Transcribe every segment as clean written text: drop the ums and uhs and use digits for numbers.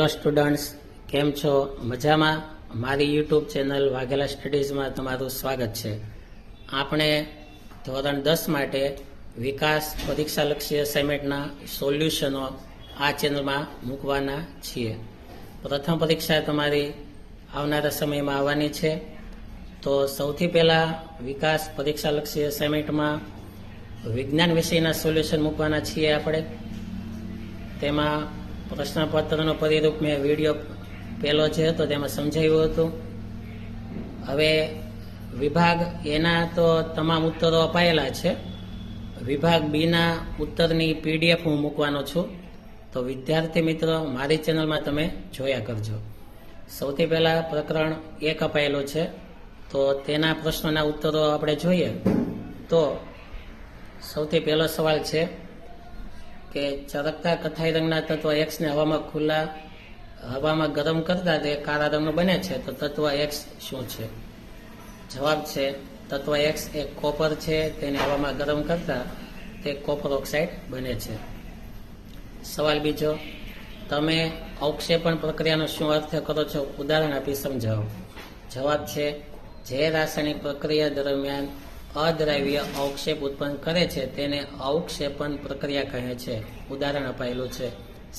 Hello students, કેમ છો? મજામાં? મારી યુટ્યુબ ચેનલ વાઘેલા સ્ટડીઝમાં તમારું સ્વાગત છે. આપણે ધોરણ 10 માટે વિકાસ પરીક્ષાલક્ષી અસાઇનમેન્ટના સોલ્યુશનો આ ચેનલમાં મૂકવાના છીએ. પ્રથમ પરીક્ષા તમારી આવનારા સમયમાં આવવાની છે. તો સૌથી પહેલાં વિકાસ પરીક્ષાલક્ષી અસાઇનમેન્ટમાં વિજ્ઞાન વિષયના સોલ્યુશન મૂકવાના છીએ આપણે. તેમાં પ્રશ્નપત્રનો પરિરૂપ મેં વિડીયો પહેલો જે હતો તેમાં સમજાવ્યું હતું. હવે વિભાગ એના તો તમામ ઉત્તરો અપાયેલા છે. વિભાગ બીના ઉત્તરની PDF હું મૂકવાનો છું. તો વિદ્યાર્થી મિત્રો, મારી ચેનલમાં તમે જોયા કરજો. સૌથી પહેલાં પ્રકરણ 1 અપાયેલું છે, તો તેના પ્રશ્નોના ઉત્તરો આપણે જોઈએ. તો સૌથી પહેલો સવાલ છે કે ચળકતા કથ્થાઈ રંગના તત્વ X ને હવામાં ગરમ કરતા તે કાળા રંગનું બને છે, તો તત્વ X શું છે? જવાબ છે તત્વ X એ કોપર છે. તેને હવામાં ગરમ કરતા તે કોપર ઓક્સાઇડ બને છે. સવાલ બીજો, તમે અવક્ષેપણ પ્રક્રિયાનો શું અર્થ કરો છો? ઉદાહરણ આપી સમજાવો. જવાબ છે જે રાસાયણિક પ્રક્રિયા દરમિયાન અદ્રાવ્ય અવક્ષેપ ઉત્પન્ન કરે છે તેને અવક્ષેપણ પ્રક્રિયા કહે છે. ઉદાહરણ અપાયેલું છે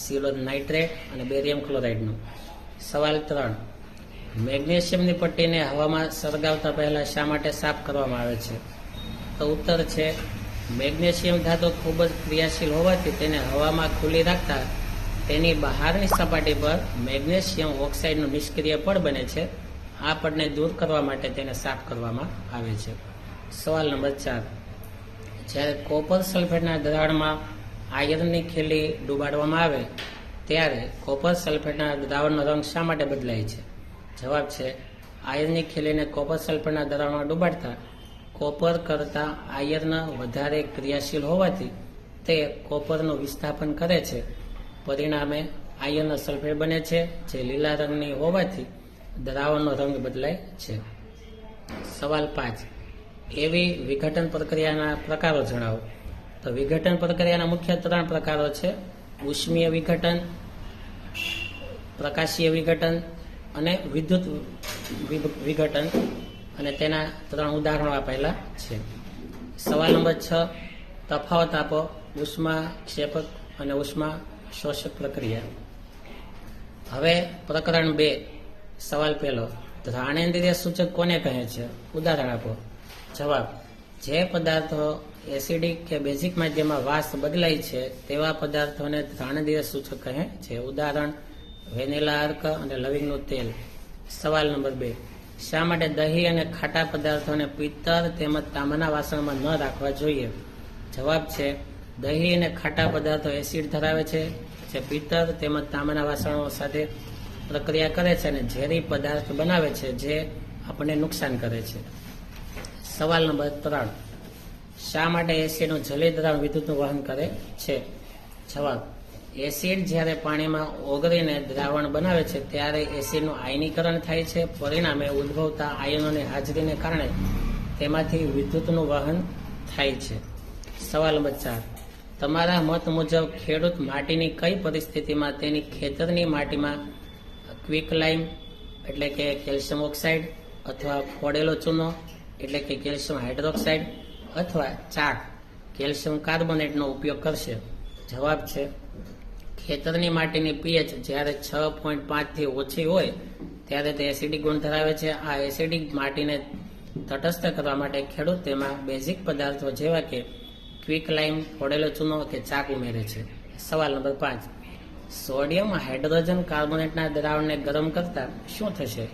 સિલોન નાઇટ્રેટ અને બેરિયમ ક્લોરાઇડનું. સવાલ 3, મેગ્નેશિયમની પટ્ટીને હવામાં સળગાવતા પહેલા શા માટે સાફ કરવામાં આવે છે? તો ઉત્તર છે મેગ્નેશિયમ ધાતુ ખૂબ જ ક્રિયાશીલ હોવાથી તેને હવામાં ખુલ્લી રાખતા તેની બહારની સપાટી પર મેગ્નેશિયમ ઓક્સાઇડનું નિષ્ક્રિય પડ બને છે. આ પડને દૂર કરવા માટે તેને સાફ કરવામાં આવે છે. સવાલ નંબર 4, જ્યારે કોપર સલ્ફેટના દ્રાવણમાં આયર્નની ખીલી ડુબાડવામાં આવે ત્યારે કોપર સલ્ફેટના દ્રાવણનો રંગ શા માટે બદલાય છે? જવાબ છે આયર્નની ખીલીને કોપર સલ્ફેટના દ્રાવણમાં ડુબાડતા કોપર કરતાં આયર્ન વધારે ક્રિયાશીલ હોવાથી તે કોપરનું વિસ્થાપન કરે છે. પરિણામે આયર્ન સલ્ફેટ બને છે, જે લીલા રંગની હોવાથી દ્રાવણનો રંગ બદલાય છે. સવાલ 5, એવી વિઘટન પ્રક્રિયાના પ્રકારો જણાવો. તો વિઘટન પ્રક્રિયાના મુખ્ય 3 પ્રકારો છે: ઉષ્મીય વિઘટન, પ્રકાશીય વિઘટન અને વિદ્યુત વિઘટન. અને તેના 3 ઉદાહરણો આપેલા છે. સવાલ નંબર 6, તફાવત આપો ઉષ્મા ક્ષેપક અને ઉષ્મા શોષક પ્રક્રિયા. હવે પ્રકરણ 2, સવાલ પહેલો, ઘ્રાણેન્દ્રિય સૂચક કોને કહે છે? ઉદાહરણ આપો. જવાબ, જે પદાર્થો એસિડિક કે બેઝિક માધ્યમમાં વાસ બદલાય છે તેવા પદાર્થોને ઘ્રાણેન્દ્રિય સૂચક કહે છે. ઉદાહરણ વેનીલા અર્ક અને લવિંગનું તેલ. સવાલ નંબર 2, શા માટે દહીં અને ખાટા પદાર્થોને પિત્તળ તેમજ તાંબાના વાસણમાં ન રાખવા જોઈએ? જવાબ છે દહીં અને ખાટા પદાર્થો એસિડ ધરાવે છે, જે પિત્તળ તેમજ તાંબાના વાસણો સાથે પ્રક્રિયા કરે છે અને ઝેરી પદાર્થ બનાવે છે, જે આપણને નુકસાન કરે છે. સવાલ નંબર 3, શા માટે એસિડનું જલીય દ્રાવણ વિદ્યુતનું વહન કરે છે? જવાબ, એસિડ જ્યારે પાણીમાં ઓગળીને દ્રાવણ બનાવે છે ત્યારે એસિડનું આયનીકરણ થાય છે. પરિણામે ઉદ્ભવતા આયનોની હાજરીને કારણે તેમાંથી વિદ્યુતનું વહન થાય છે. સવાલ નંબર 4, તમારા મત મુજબ ખેડૂત માટીની કઈ પરિસ્થિતિમાં તેની ખેતરની માટીમાં ક્વિકલાઇમ એટલે કે કેલ્શિયમ ઓક્સાઇડ અથવા ફોડેલો ચૂનો એટલે કે કેલ્શિયમ હાઇડ્રોક્સાઇડ અથવા ચાક કેલ્શિયમ કાર્બોનેટનો ઉપયોગ કરશે? જવાબ છે ખેતરની માટીની pH જ્યારે 6.5 થી ઓછી હોય ત્યારે તે એસિડિક ગુણ ધરાવે છે. આ એસિડિક માટીને તટસ્થ કરવા માટે ખેડૂત તેમાં બેઝિક પદાર્થો જેવા કે ક્વિકલાઇમ, ફોડેલો ચૂનો કે ચાક ઉમેરે છે. સવાલ નંબર 5, સોડિયમ હાઇડ્રોજન કાર્બોનેટના દ્રાવણને ગરમ કરતા શું થશે?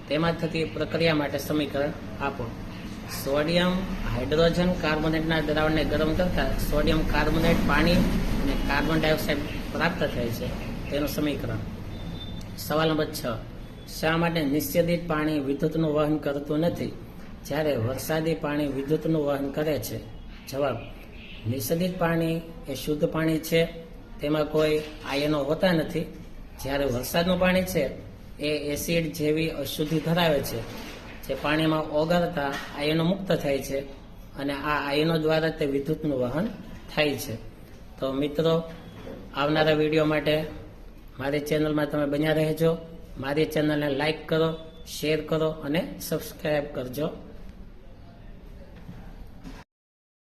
તેમાં થતી પ્રક્રિયા માટે સમીકરણ આપો. સોડિયમ હાઇડ્રોજન કાર્બોનેટના દ્રાવણને ગરમ કરતા સોડિયમ કાર્બોનેટ, પાણી અને કાર્બન ડાયોક્સાઇડ પ્રાપ્ત થાય છે. તેનું સમીકરણ. સવાલ નંબર 6, શા માટે નિષેધિત પાણી વિદ્યુતનું વહન કરતું નથી જ્યારે વરસાદી પાણી વિદ્યુતનું વહન કરે છે? જવાબ, નિષેધિત પાણી એ શુદ્ધ પાણી છે, તેમાં કોઈ આયનો હોતા નથી. જ્યારે વરસાદનું પાણી છે એ એસિડ જેવી અશુદ્ધિ ધરાવે છે, જે પાણીમાં ઓગળતા આયનો મુક્ત થાય છે અને આ આયનો દ્વારા તે વિદ્યુતનું વહન થાય છે. તો મિત્રો, આવનારા વિડીયો માટે મારી ચેનલમાં તમે બન્યા રહેજો. મારી ચેનલને લાઈક કરો, શેર કરો અને સબસ્ક્રાઈબ કરજો.